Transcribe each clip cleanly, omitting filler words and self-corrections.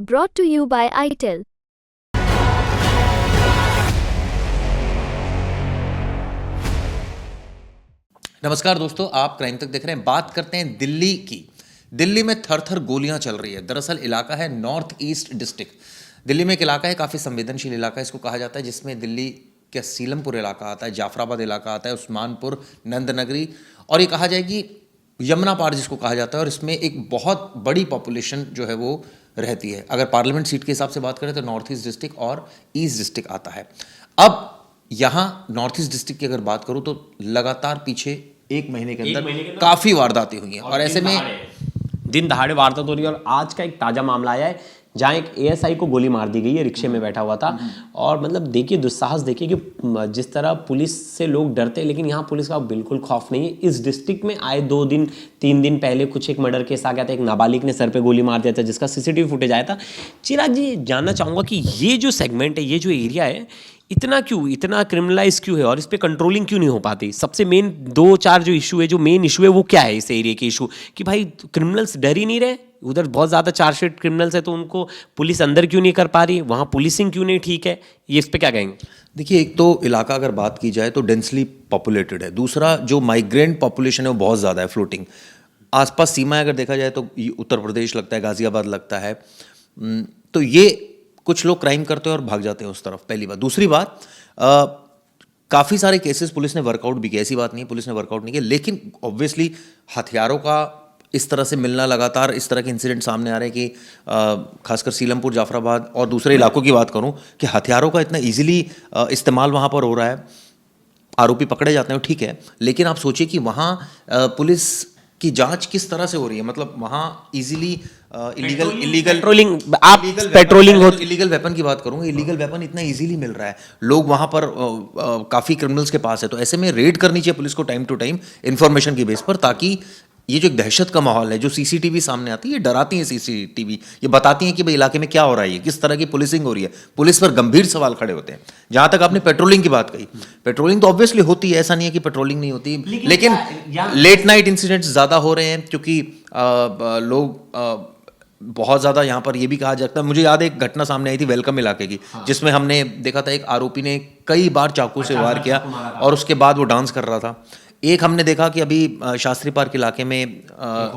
Brought to you by ITEL. नमस्कार दोस्तों, आप क्राइम तक देख रहे हैं। बात करते हैं दिल्ली की। दिल्ली में थर थर गोलियां चल रही है। दरअसल इलाका है नॉर्थ ईस्ट डिस्ट्रिक्ट। दिल्ली में एक इलाका है, काफ़ी संवेदनशील इलाका है इसको कहा जाता है, जिसमें दिल्ली का सीलमपुर इलाका आता है, जाफराबाद इलाका आता है, उस्मानपुर, नंदनगरी और ये कहा जाए कि यमुना पार जिसको कहा जाता है। और इसमें एक बहुत बड़ी पॉपुलेशन जो है वो रहती है। अगर पार्लियामेंट सीट के हिसाब से बात करें तो नॉर्थ ईस्ट डिस्ट्रिक्ट और ईस्ट डिस्ट्रिक्ट आता है। अब यहाँ नॉर्थ ईस्ट डिस्ट्रिक्ट की अगर बात करूँ तो लगातार पीछे एक महीने के अंदर काफ़ी वारदातें हुई हैं और ऐसे में दिन दहाड़े वारदात हो रही है। और आज का एक ताजा मामला आया है जहां एक एएसआई को गोली मार दी गई है, रिक्शे में बैठा हुआ था। और मतलब देखिए दुस्साहस, देखिए कि जिस तरह पुलिस से लोग डरते हैं, लेकिन यहाँ पुलिस का बिल्कुल खौफ नहीं है। इस डिस्ट्रिक्ट में आए 2-3 दिन पहले कुछ एक मर्डर केस आ गया था। एक नाबालिग ने सर पे गोली मार दिया था, जिसका सीसीटीवी फुटेज आया था। चिराग जी, जानना चाहूँगा कि ये जो सेगमेंट है, ये जो एरिया है, इतना क्रिमिनलाइज क्यों है और इस पे कंट्रोलिंग क्यों नहीं हो पाती? सबसे मेन 2-4 जो इशू है, जो मेन इशू है वो क्या है इस एरिया के इशू? कि भाई क्रिमिनल्स डर ही नहीं रहे, उधर बहुत ज़्यादा चार्जशीट क्रिमिनल्स है तो उनको पुलिस अंदर क्यों नहीं कर पा रही, वहाँ पुलिसिंग क्यों नहीं ठीक है? ये इस पे क्या कहेंगे? देखिए, एक तो इलाका अगर बात की जाए तो डेंसली पॉपुलेटेड है। दूसरा, जो माइग्रेंट पॉपुलेशन है वो बहुत ज़्यादा है, फ्लोटिंग। आसपास सीमाएं अगर देखा जाए तो उत्तर प्रदेश लगता है, गाजियाबाद लगता है। तो ये कुछ लोग क्राइम करते हैं और भाग जाते हैं उस तरफ, पहली बात। दूसरी बात, काफ़ी सारे केसेस पुलिस ने वर्कआउट भी किया, ऐसी बात नहीं है पुलिस ने वर्कआउट नहीं किया, लेकिन ऑब्वियसली हथियारों का इस तरह से मिलना, लगातार इस तरह के इंसिडेंट सामने आ रहे हैं कि खासकर सीलमपुर, जाफराबाद और दूसरे इलाकों की बात करूं कि हथियारों का इतना इजीली इस्तेमाल वहां पर हो रहा है। आरोपी पकड़े जाते हैं, ठीक है, लेकिन आप सोचिए कि वहाँ पुलिस की जांच किस तरह से हो रही है। मतलब वहाँ इजीली इलीगल वेपन की बात करूँगा, इलीगल वेपन इतना इजीली मिल रहा है, लोग वहाँ पर काफ़ी क्रिमिनल्स के पास है। तो ऐसे में रेड करनी चाहिए पुलिस को टाइम टू टाइम इन्फॉर्मेशन की बेस पर, ताकि ये जो एक दहशत का माहौल है, जो सीसीटीवी सामने आती है, ये डराती है सीसीटीवी, ये बताती हैं कि भाई इलाके में क्या हो रहा है, किस तरह की पुलिसिंग हो रही है। पुलिस पर गंभीर सवाल खड़े होते हैं। जहां तक आपने पेट्रोलिंग की बात कही, पेट्रोलिंग तो ऑब्वियसली होती है, ऐसा नहीं है कि पेट्रोलिंग नहीं होती, लेकिन लेट नाइट इंसिडेंट्स ज़्यादा हो रहे हैं क्योंकि लोग बहुत ज़्यादा यहाँ पर ये भी कहा जाता है। मुझे याद है एक घटना सामने आई थी वेलकम इलाके की, जिसमें हमने देखा था एक आरोपी ने कई बार चाकू से वार किया और उसके बाद वो डांस कर रहा था। एक हमने देखा कि अभी शास्त्री पार्क इलाके में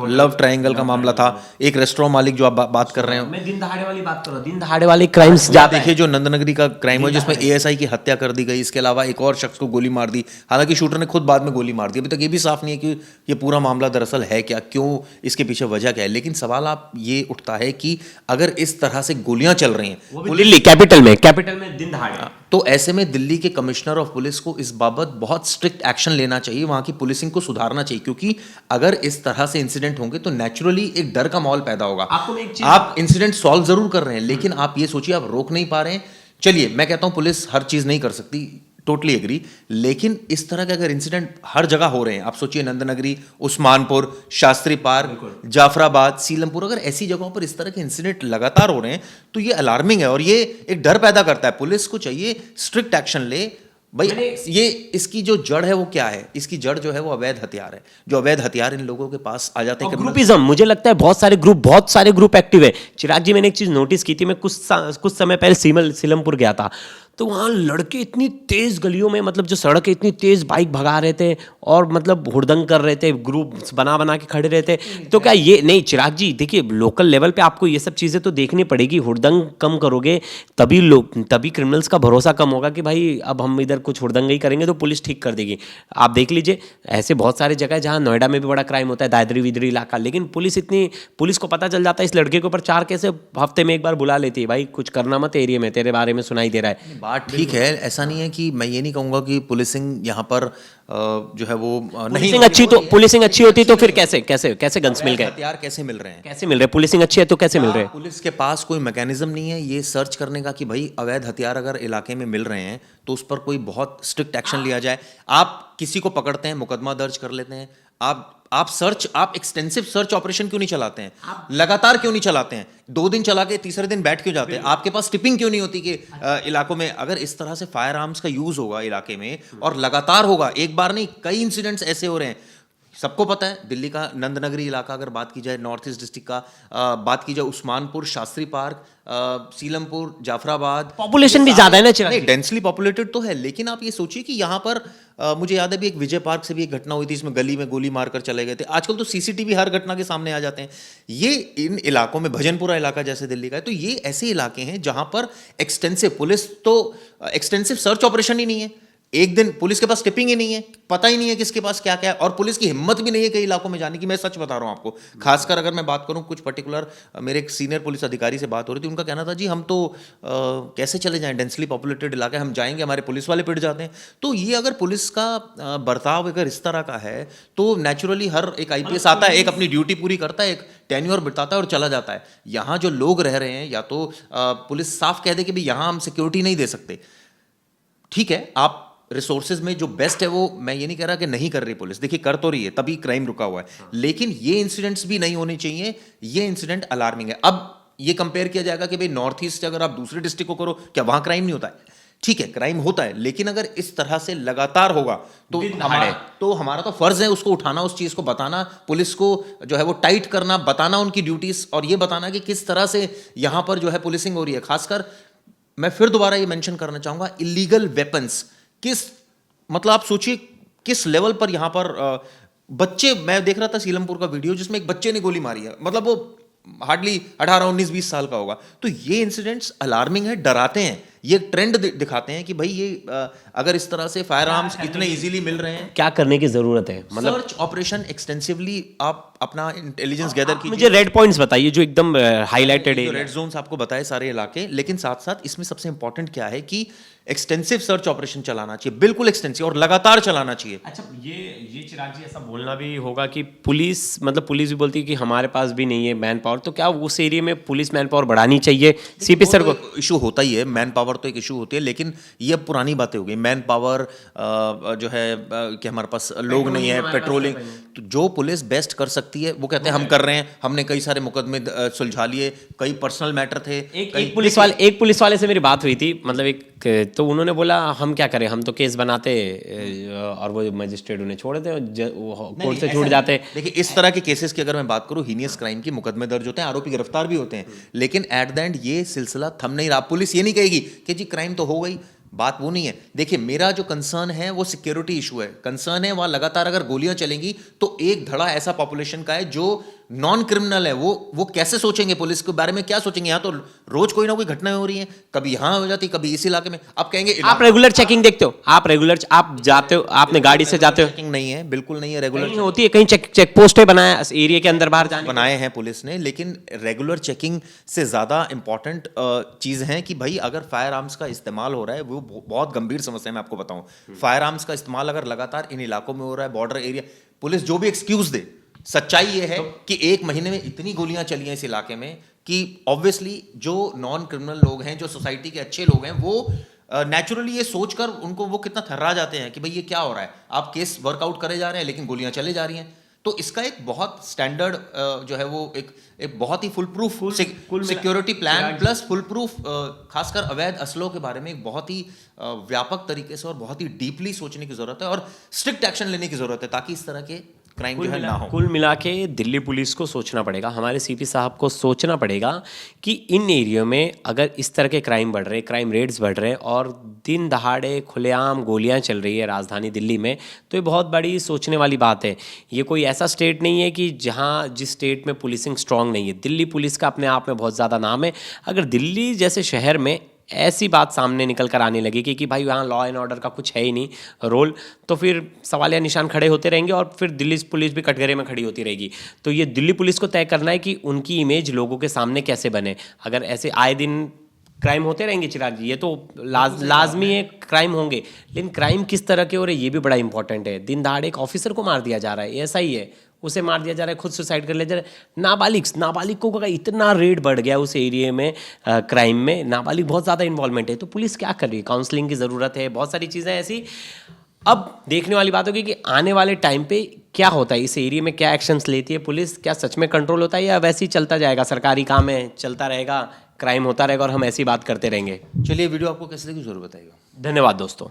लव ट्रायंगल का मामला था। एक रेस्टोरेंट मालिक जो आप बात कर रहे हैं, मैं दिन दहाड़े वाली बात कर रहा हूँ, दिन दहाड़े वाले क्राइम्स ज़्यादा देखिए, जो नंदनगरी का क्राइम हुआ जिसमें एएसआई की हत्या कर दी गई, इसके अलावा एक और शख्स को गोली मार दी। हालांकि शूटर ने खुद बाद में गोली मार दी। अभी तक ये भी साफ नहीं है कि ये पूरा मामला दरअसल है क्या, क्यों, इसके पीछे वजह क्या है। लेकिन सवाल आप ये उठता है कि अगर इस तरह से गोलियां चल रही हैं दिल्ली कैपिटल में दिन दहाड़े, तो ऐसे में दिल्ली के कमिश्नर ऑफ पुलिस को इस बाबत बहुत स्ट्रिक्ट एक्शन लेना चाहिए, वहां की पुलिसिंग को सुधारना चाहिए। क्योंकि अगर इस तरह से इंसिडेंट होंगे तो नेचुरली एक डर का माहौल पैदा होगा। आप इंसिडेंट सॉल्व जरूर कर रहे हैं, लेकिन आप ये सोचिए आप रोक नहीं पा रहे हैं। चलिए, मैं कहता हूं पुलिस हर चीज नहीं कर सकती, टोटली एग्री, लेकिन इस तरह के अगर इंसिडेंट हर जगह हो रहे हैं, आप सोचिए नंदनगरी, उस्मानपुर, शास्त्री पार्क, जाफराबाद, सीलमपुर, अगर ऐसी जगहों पर इस तरह के इंसिडेंट लगातार हो रहे हैं तो ये अलार्मिंग है और ये एक डर पैदा करता है। पुलिस को चाहिए स्ट्रिक्ट एक्शन ले। भाई ये इसकी जो जड़ है वो क्या है? इसकी जड़ जो है वो अवैध हथियार है। जो अवैध हथियार इन लोगों के पास आ जाते हैं, ग्रुपिज्म, मुझे लगता है बहुत सारे ग्रुप एक्टिव है। चिराग जी, मैंने एक चीज नोटिस की थी, मैं कुछ समय पहले सीलमपुर गया था, तो वहाँ लड़के इतनी तेज गलियों में, मतलब जो सड़क है, इतनी तेज बाइक भगा रहे थे और मतलब हुड़दंग कर रहे थे, ग्रुप बना के खड़े रहते। तो क्या ये नहीं, चिराग जी देखिए, लोकल लेवल पे आपको ये सब चीज़ें तो देखनी पड़ेगी। हुड़दंग कम करोगे तभी क्रिमिनल्स का भरोसा कम होगा कि भाई अब हम इधर कुछ हुड़दंग करेंगे तो पुलिस ठीक कर देगी। आप देख लीजिए, ऐसे बहुत सारे जगह जहाँ नोएडा में भी बड़ा क्राइम होता है, दादरी विदरी इलाका, लेकिन पुलिस को पता चल जाता है इस लड़के के ऊपर 4 केस हफ्ते में एक बार बुला लेती है, भाई कुछ करना मत एरिया में, तेरे बारे में सुनाई दे रहा है। बात ठीक है, ऐसा नहीं है कि मैं ये नहीं कहूंगा कि पुलिसिंग यहाँ पर जो है वो नहीं पुलिसिंग अच्छी होती तो फिर कैसे गन्स मिल गए, हथियार कैसे मिल रहे हैं, कैसे मिल रहे? पुलिसिंग अच्छी है तो कैसे मिल रहे हैं? पुलिस के पास कोई मैकेनिज्म नहीं है ये सर्च करने का कि भाई अवैध हथियार अगर इलाके में मिल रहे हैं तो उस पर कोई बहुत स्ट्रिक्ट एक्शन लिया जाए। आप किसी को पकड़ते हैं, मुकदमा दर्ज कर लेते हैं, आप एक्सटेंसिव सर्च ऑपरेशन क्यों नहीं चलाते हैं? लगातार क्यों नहीं चलाते हैं? 2 दिन चला के तीसरे दिन बैठ क्यों जाते हैं? आपके पास टिपिंग क्यों नहीं होती कि इलाकों में अगर इस तरह से फायर आर्म्स का यूज होगा इलाके में और लगातार होगा, एक बार नहीं कई इंसिडेंट्स ऐसे हो रहे हैं, सबको पता है दिल्ली का नंदनगरी इलाका, अगर बात की जाए नॉर्थ ईस्ट डिस्ट्रिक्ट का, बात की जाए उस्मानपुर, शास्त्री पार्क, सीलमपुर, जाफराबाद, पॉपुलेशन भी ज्यादा है ना चिराग नहीं, जी? डेंसली पॉपुलेटेड तो है, लेकिन आप ये सोचिए कि यहाँ पर मुझे याद है भी एक विजय पार्क से भी एक घटना हुई थी, इसमें गली में गोली मारकर चले गए थे। आजकल तो सीसीटीवी हर घटना के सामने आ जाते हैं। ये इन इलाकों में, भजनपुरा इलाका जैसे दिल्ली का है, तो ये ऐसे इलाके हैं जहां पर एक्सटेंसिव पुलिस तो एक्सटेंसिव सर्च ऑपरेशन ही नहीं है। एक दिन पुलिस के पास टिपिंग ही नहीं है, पता ही नहीं है किसके पास क्या क्या है, और पुलिस की हिम्मत भी नहीं है कई इलाकों में जाने की। मैं सच बता रहा हूं आपको, खासकर अगर मैं बात करूं कुछ पर्टिकुलर, मेरे एक सीनियर पुलिस अधिकारी से बात हो रही थी, उनका कहना था जी हम तो कैसे चले जाएं, डेंसली पॉपुलेटेड इलाका है, हम जाएंगे हमारे पुलिस वाले पिट जाते हैं। तो ये अगर पुलिस का बर्ताव अगर इस तरह का है तो नेचुरली हर एक आईपीएस आता है, एक अपनी ड्यूटी पूरी करता है, एक टेन्योर बिताता है और चला जाता है। यहाँ जो लोग रह रहे हैं, या तो पुलिस साफ कह दे कि भाई यहाँ हम सिक्योरिटी नहीं दे सकते, ठीक है, आप रिसोर्सेज में जो बेस्ट है वो, मैं ये नहीं कह रहा कि नहीं कर रही पुलिस, देखिए कर तो रही है, तभी क्राइम रुका हुआ है, लेकिन ये इंसिडेंट्स भी नहीं होने चाहिए। ये इंसिडेंट अलार्मिंग है। अब ये कंपेयर किया जाएगा कि भाई नॉर्थ ईस्ट से अगर आप दूसरे डिस्ट्रिक्ट को करो, क्या वहां क्राइम नहीं होता है? ठीक है, क्राइम होता है, लेकिन अगर इस तरह से लगातार होगा तो हमारा तो फर्ज है उसको उठाना, उस चीज को बताना, पुलिस को जो है वो टाइट करना, बताना उनकी ड्यूटीज, और ये बताना कि किस तरह से यहां पर जो है पुलिसिंग हो रही है। खासकर मैं फिर दोबारा ये मेंशन करना चाहूंगा, इलीगल वेपन्स किस, मतलब आप सोचिए किस लेवल पर यहां पर बच्चे, मैं देख रहा था सीलमपुर का वीडियो जिसमें एक बच्चे ने गोली मारी है, मतलब वो हार्डली 18, 19, 20 साल का होगा। तो ये इंसिडेंट्स अलार्मिंग है, डराते हैं, ये ट्रेंड दिखाते हैं कि भाई ये अगर इस तरह से फायर आर्म्स इतने इजीली मिल रहे हैं, क्या करने की जरूरत है? मतलब सर्च ऑपरेशन एक्सटेंसिवली आप अपना इंटेलिजेंस गैदर कीजिए। मुझे रेड पॉइंट्स बताइए जो एकदम हाईलाइटेड है। रेड जोन्स आपको बताए सारे इलाके, लेकिन साथ साथ इसमें सबसे इंपॉर्टेंट क्या है कि एक्सटेंसिव सर्च ऑपरेशन चलाना चाहिए, बिल्कुल एक्सटेंसिव और लगातार चलाना चाहिए। अच्छा, ये चिराग जी ऐसा बोलना भी होगा कि पुलिस, मतलब पुलिस भी बोलती है कि हमारे पास भी नहीं है मैन पावर, तो क्या उस एरिया में पुलिस मैन पावर बढ़ानी चाहिए? सीपी सर को इशू होता ही है, मैन पावर तो एक इशू होती है, लेकिन ये अब पुरानी बातें हो गई। मैन पावर जो है कि हमारे पास लोग नहीं है, पेट्रोलिंग, तो जो पुलिस बेस्ट कर सकती है वो कहते हैं हम कर रहे हैं। हमने कई सारे मुकदमे सुलझा लिए, कई पर्सनल मैटर थे। एक पुलिस वाले से मेरी बात हुई थी, मतलब एक, तो उन्होंने बोला हम क्या करें, हम तो केस बनाते और वो मजिस्ट्रेट उन्हें छोड़ देते, कोर्ट से छूट जाते। देखिए इस तरह के केसेस की अगर मैं बात करूं, हीनियस क्राइम की मुकदमे दर्ज होते हैं, आरोपी गिरफ्तार भी होते हैं, लेकिन एट द एंड ये सिलसिला थम नहीं रहा। पुलिस ये नहीं कहेगी कि जी क्राइम तो हो गई, बात वो नहीं है। देखिए मेरा जो कंसर्न है वो सिक्योरिटी इशू है, कंसर्न है वहां लगातार अगर गोलियां चलेंगी तो एक धड़ा ऐसा पॉपुलेशन का है जो नॉन क्रिमिनल है, वो कैसे सोचेंगे, पुलिस के बारे में क्या सोचेंगे? यहाँ तो रोज कोई ना कोई घटनाएं हो रही हैं, कभी यहाँ हो जाती, कभी इस इलाके में। आप कहेंगे आप रेगुलर चेकिंग देखते हो, आप जाते हो, आपने गाड़ी से जाते हो? चेकिंग नहीं है, बिल्कुल नहीं है, रेगुलर होती है, कहीं चेक पोस्टें बनाया एरिया के अंदर बाहर जाने बनाए हैं पुलिस ने, लेकिन रेगुलर चेकिंग से ज्यादा इंपॉर्टेंट चीज है कि भाई अगर फायर आर्म्स का इस्तेमाल हो रहा है, वो बहुत गंभीर समस्या है। मैं आपको बताऊं, फायर आर्म्स का इस्तेमाल अगर लगातार इन इलाकों में हो रहा है, बॉर्डर एरिया, पुलिस जो भी एक्सक्यूज दे, सच्चाई ये है कि एक महीने में इतनी गोलियां चली हैं इस इलाके में कि ऑब्वियसली जो नॉन क्रिमिनल लोग हैं, जो सोसाइटी के अच्छे लोग हैं, वो नेचुरली ये सोचकर उनको वो कितना थर्रा जाते हैं कि भाई ये क्या हो रहा है, आप केस वर्कआउट करे जा रहे हैं लेकिन गोलियां चले जा रही हैं। तो इसका एक बहुत स्टैंडर्ड जो है वो एक बहुत ही full proof security plan plus full proof, खासकर अवैध असलों के बारे में एक बहुत ही व्यापक तरीके से और बहुत ही डीपली सोचने की जरूरत है और स्ट्रिक्ट एक्शन लेने की जरूरत है, ताकि इस तरह के क्राइम जो है ना हो। कुल मिला के दिल्ली पुलिस को सोचना पड़ेगा, हमारे सीपी साहब को सोचना पड़ेगा कि इन एरिया में अगर इस तरह के क्राइम बढ़ रहे, क्राइम रेट्स बढ़ रहे और दिन दहाड़े खुलेआम गोलियां चल रही है राजधानी दिल्ली में, तो ये बहुत बड़ी सोचने वाली बात है। ये कोई ऐसा स्टेट नहीं है कि जहां जिस स्टेट में पुलिसिंग स्ट्रांग नहीं है। दिल्ली पुलिस का अपने आप में बहुत ज़्यादा नाम है। अगर दिल्ली जैसे शहर में ऐसी बात सामने निकल कर आने लगी कि भाई यहाँ लॉ एंड ऑर्डर का कुछ है ही नहीं रोल, तो फिर सवालिया निशान खड़े होते रहेंगे और फिर दिल्ली पुलिस भी कटघरे में खड़ी होती रहेगी। तो ये दिल्ली पुलिस को तय करना है कि उनकी इमेज लोगों के सामने कैसे बने। अगर ऐसे आए दिन क्राइम होते रहेंगे चिराग जी, ये तो लाजमी है, क्राइम होंगे, लेकिन क्राइम किस तरह के हो रहे ये भी बड़ा इंपॉर्टेंट है। दिन दहाड़े एक ऑफिसर को मार दिया जा रहा है, ऐसा ही है, उसे मार दिया जा रहा है, खुद सुसाइड कर ले जा रहा है। नाबालिग को का इतना रेट बढ़ गया उस एरिया में, क्राइम में नाबालिग बहुत ज़्यादा इन्वॉल्वमेंट है। तो पुलिस क्या कर रही है? काउंसलिंग की ज़रूरत है, बहुत सारी चीज़ें ऐसी। अब देखने वाली बात होगी कि आने वाले टाइम पे क्या होता है, इस एरिया में क्या एक्शंस लेती है पुलिस, क्या सच में कंट्रोल होता है या वैसे ही चलता जाएगा, सरकारी काम है चलता रहेगा, क्राइम होता रहेगा और हम ऐसी बात करते रहेंगे। चलिए वीडियो आपको कैसे लगी जरूर बताइएगा। धन्यवाद दोस्तों।